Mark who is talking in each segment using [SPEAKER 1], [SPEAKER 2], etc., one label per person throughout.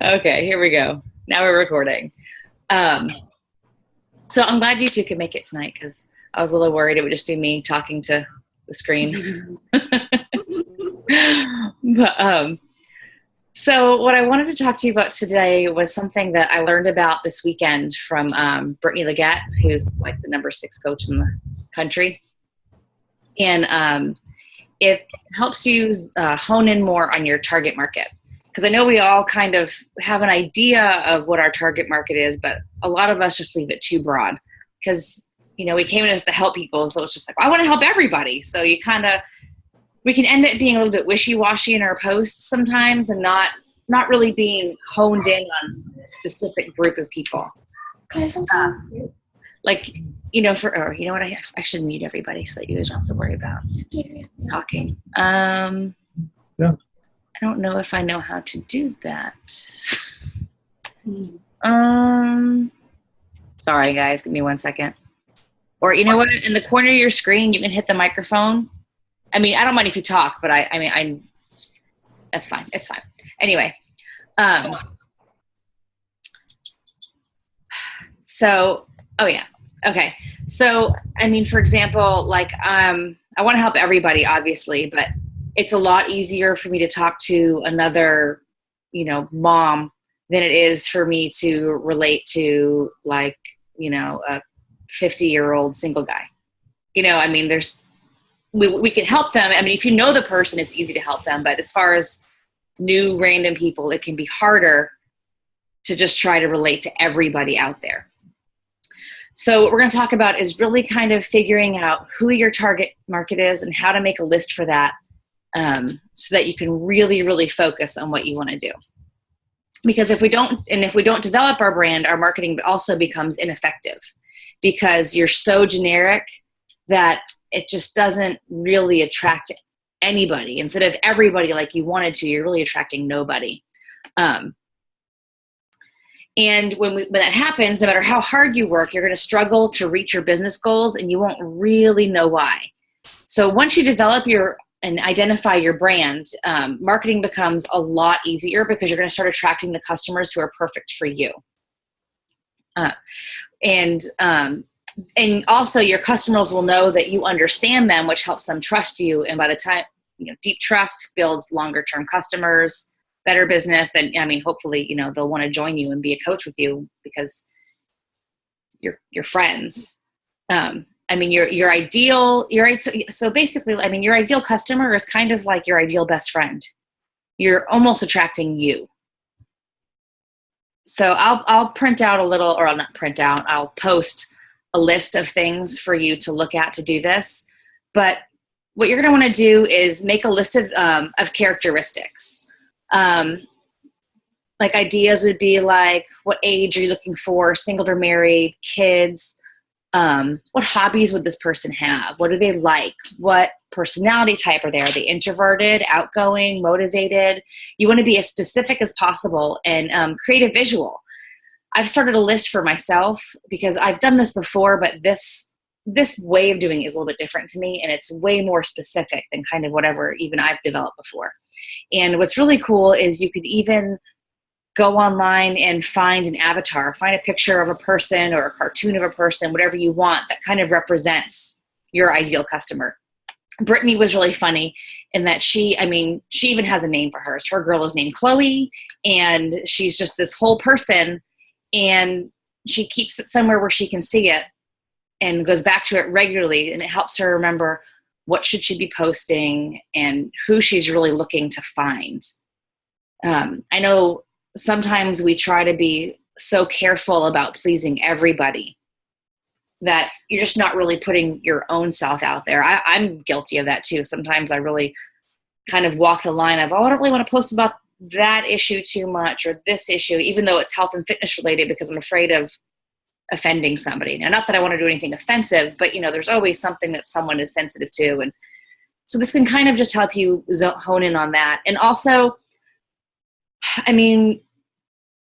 [SPEAKER 1] Okay, here we go. Now we're recording. Um, so I'm glad you two could make it tonight because I was a little worried it would just be me talking to the screen. but so what I wanted to talk to you about today was something that I learned about this weekend from Brittany Leggett, who's like the number 6 coach in the country, and it helps you hone in more on your target market. Because I know we all kind of have an idea of what our target market is, but a lot of us just leave it too broad because, we came in as to help people. So it's just like, well, I want to help everybody. So we can end up being a little bit wishy-washy in our posts sometimes and not really being honed in on a specific group of people. Like, you know what, I should mute everybody so that you guys don't have to worry about talking.
[SPEAKER 2] Yeah.
[SPEAKER 1] I don't know if I know how to do that. Sorry guys, give me 1 second. Or you know what, in the corner of your screen, you can hit the microphone. I mean, I don't mind if you talk, but I that's fine. It's fine. Anyway. So, oh yeah. Okay. So, I mean, for example, like, I want to help everybody, obviously, but it's a lot easier for me to talk to another, mom than it is for me to relate to, like, a 50-year-old single guy. I mean, we can help them. I mean, if you know the person, it's easy to help them. But as far as new random people, it can be harder to just try to relate to everybody out there. So what we're going to talk about is really kind of figuring out who your target market is and how to make a list for that, so that you can really, really focus on what you want to do. Because if we don't develop our brand, our marketing also becomes ineffective because you're so generic that it just doesn't really attract anybody. Instead of everybody like you wanted to, you're really attracting nobody. And when that happens, no matter how hard you work, you're going to struggle to reach your business goals and you won't really know why. So once you develop and identify your brand, marketing becomes a lot easier because you're going to start attracting the customers who are perfect for you. And also your customers will know that you understand them, which helps them trust you. And by the time, deep trust builds longer term customers, better business. And I mean, hopefully, they'll want to join you and be a coach with you because you're friends. I mean, your ideal, so basically, I mean, your ideal customer is kind of like your ideal best friend. You're almost attracting you. So I'll print out I'll post a list of things for you to look at to do this. But what you're going to want to do is make a list of characteristics. Like ideas would be like, what age are you looking for? Single or married, kids? What hobbies would this person have? What do they like? What personality type are they? Are they introverted, outgoing, motivated? You want to be as specific as possible and create a visual. I've started a list for myself because I've done this before, but this way of doing it is a little bit different to me, and it's way more specific than kind of whatever even I've developed before. And what's really cool is you could even go online and find an avatar, find a picture of a person or a cartoon of a person, whatever you want, that kind of represents your ideal customer. Brittany was really funny in that she even has a name for hers. Her girl is named Chloe, and she's just this whole person, and she keeps it somewhere where she can see it and goes back to it regularly, and it helps her remember what should she be posting and who she's really looking to find. I know sometimes we try to be so careful about pleasing everybody that you're just not really putting your own self out there. I'm guilty of that too. Sometimes I really kind of walk the line of, I don't really want to post about that issue too much or this issue, even though it's health and fitness related, because I'm afraid of offending somebody. Now, not that I want to do anything offensive, but there's always something that someone is sensitive to. And so this can kind of just help you hone in on that. And also, I mean,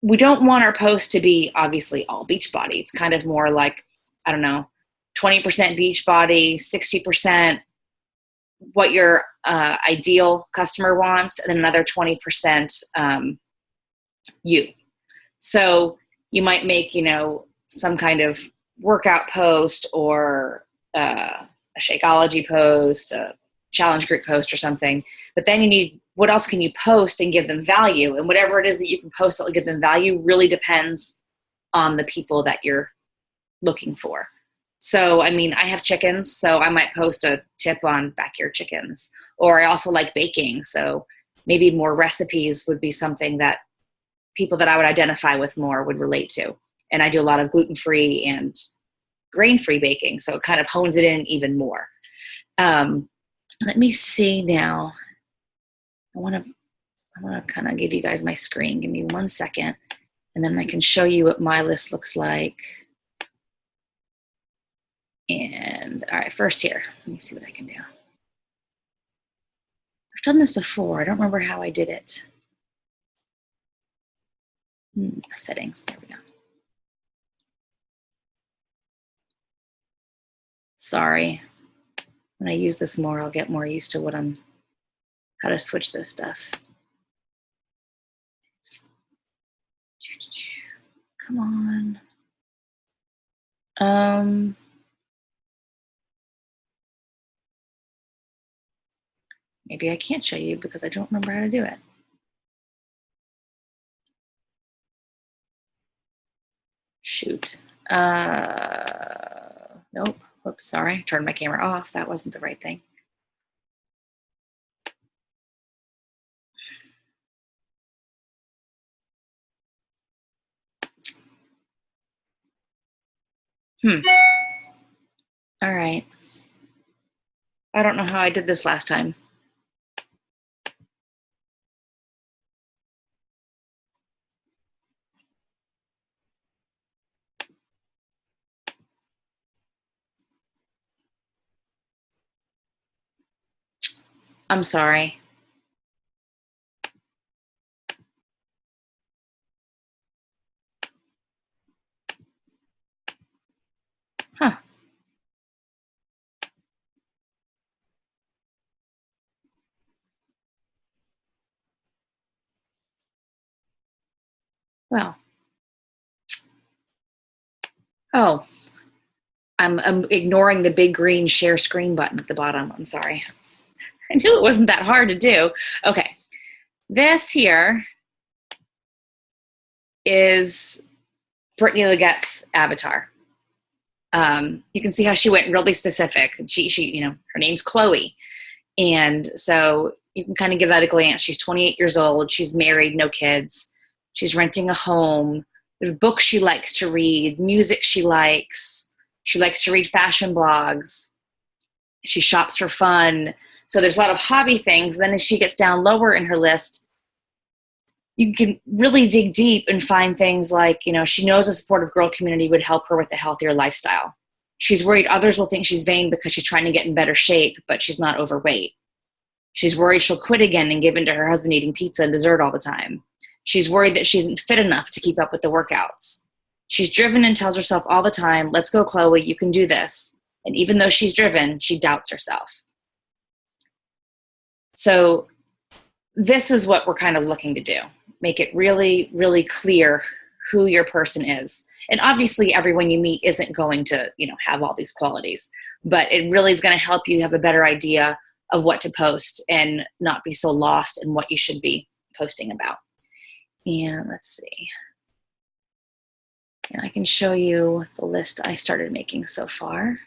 [SPEAKER 1] we don't want our post to be obviously all beach body. It's kind of more like, 20% beach body, 60% what your ideal customer wants, and then another 20% you. So you might make, some kind of workout post or a Shakeology post, a challenge group post or something. But then you need, what else can you post and give them value? And whatever it is that you can post that will give them value really depends on the people that you're looking for. So, I have chickens, so I might post a tip on backyard chickens. Or I also like baking, so maybe more recipes would be something that people that I would identify with more would relate to. And I do a lot of gluten-free and grain-free baking, so it kind of hones it in even more. Let me see now. I want to kind of give you guys my screen. Give me 1 second, and then I can show you what my list looks like. And all right, first here, let me see what I can do. I've done this before. I don't remember how I did it. Settings, there we go. Sorry. When I use this more, I'll get more used to how to switch this stuff. Come on. Maybe I can't show you because I don't remember how to do it. Shoot. Nope. Oops, sorry. Turned my camera off. That wasn't the right thing. All right. I don't know how I did this last time. I'm sorry. Huh. Well. Oh. I'm ignoring the big green share screen button at the bottom. I'm sorry. I knew it wasn't that hard to do. Okay. This here is Brittany Leggett's avatar. You can see how she went really specific. She, her name's Chloe. And so you can kind of give that a glance. She's 28 years old. She's married, no kids. She's renting a home. There's books she likes to read, music she likes. She likes to read fashion blogs. She shops for fun. So there's a lot of hobby things. Then as she gets down lower in her list, you can really dig deep and find things like, she knows a supportive girl community would help her with a healthier lifestyle. She's worried others will think she's vain because she's trying to get in better shape, but she's not overweight. She's worried she'll quit again and give in to her husband eating pizza and dessert all the time. She's worried that she isn't fit enough to keep up with the workouts. She's driven and tells herself all the time, let's go, Chloe, you can do this. And even though she's driven, she doubts herself. So this is what we're kind of looking to do. Make it really, really clear who your person is. And obviously everyone you meet isn't going to, have all these qualities, but it really is going to help you have a better idea of what to post and not be so lost in what you should be posting about. And let's see. And I can show you the list I started making so far.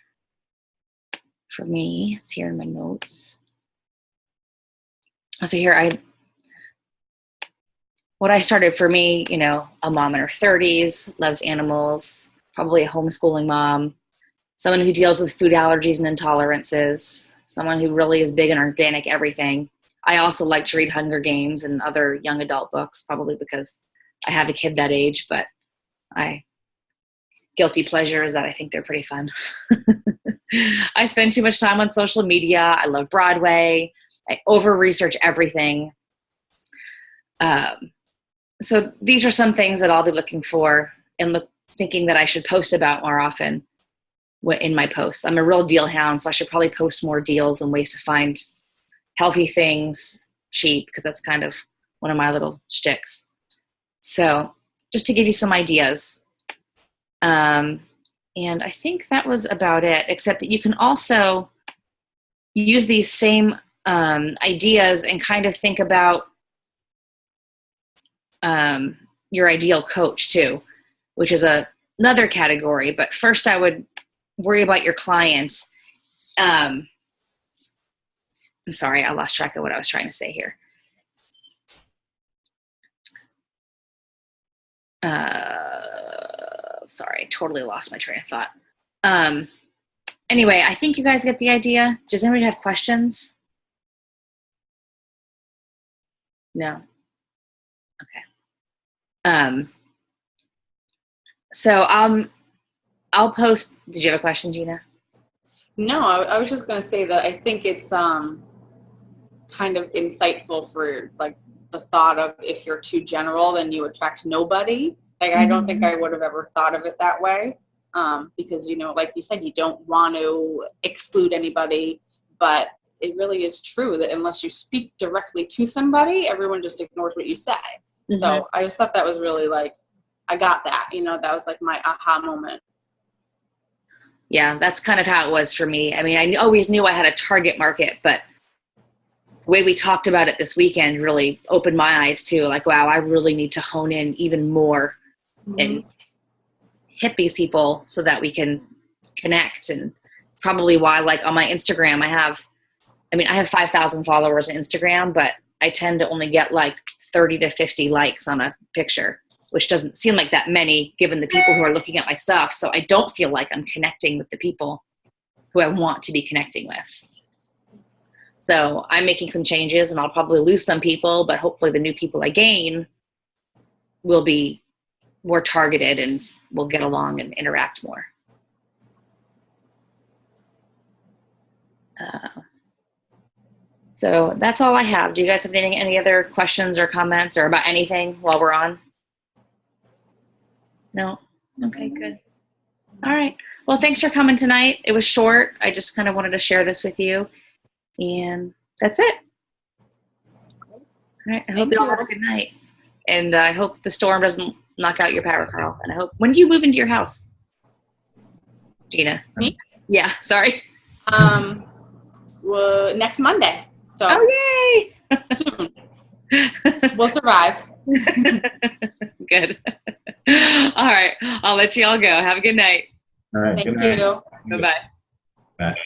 [SPEAKER 1] For me, it's here in my notes. So here what I started for me, a mom in her 30s, loves animals, probably a homeschooling mom, someone who deals with food allergies and intolerances, someone who really is big in organic everything. I also like to read Hunger Games and other young adult books, probably because I have a kid that age, but guilty pleasure is that I think they're pretty fun. I spend too much time on social media. I love Broadway. I over-research everything. So these are some things that I'll be looking for and thinking that I should post about more often in my posts. I'm a real deal hound, so I should probably post more deals and ways to find healthy things cheap, because that's kind of one of my little shticks. So just to give you some ideas. And I think that was about it, except that you can also use these same ideas and kind of think about your ideal coach too, which is another category. But first I would worry about your client. I'm sorry, I lost track of what I was trying to say here. Sorry, totally lost my train of thought. Anyway, I think you guys get the idea. Does anybody have questions? No? Okay. So I'll post. Did you have a question, Gina?
[SPEAKER 3] No, I was just going to say that I think it's kind of insightful for like the thought of if you're too general, then you attract nobody. Like, I don't think I would have ever thought of it that way, because, you know, like you said, you don't want to exclude anybody, but it really is true that unless you speak directly to somebody, everyone just ignores what you say. Mm-hmm. So I just thought that was really like, I got that, you know, that was like my aha moment.
[SPEAKER 1] Yeah, that's kind of how it was for me. I mean, I always knew I had a target market, but the way we talked about it this weekend really opened my eyes to like, wow, I really need to hone in even more and hit these people so that we can connect. And it's probably why, like, on my Instagram, I have 5,000 followers on Instagram, but I tend to only get like 30 to 50 likes on a picture, which doesn't seem like that many given the people who are looking at my stuff. So I don't feel like I'm connecting with the people who I want to be connecting with. So I'm making some changes, and I'll probably lose some people, but hopefully the new people I gain will be more targeted and we'll get along and interact more. So that's all I have. Do you guys have any other questions or comments or about anything while we're on? No? Okay, good. All right. Well, thanks for coming tonight. It was short. I just kind of wanted to share this with you. And that's it. All right. I hope you all have a good night. And I hope the storm doesn't knock out your power, Carl. And I hope, when do you move into your house? Gina?
[SPEAKER 3] Me?
[SPEAKER 1] Yeah, sorry.
[SPEAKER 3] Well, next Monday. So
[SPEAKER 1] oh, yay!
[SPEAKER 3] Soon. We'll survive.
[SPEAKER 1] Good. All right. I'll let you all go. Have a good night.
[SPEAKER 2] All right.
[SPEAKER 3] Thank
[SPEAKER 2] Good night.
[SPEAKER 3] you.
[SPEAKER 1] Bye-bye.
[SPEAKER 2] Bye.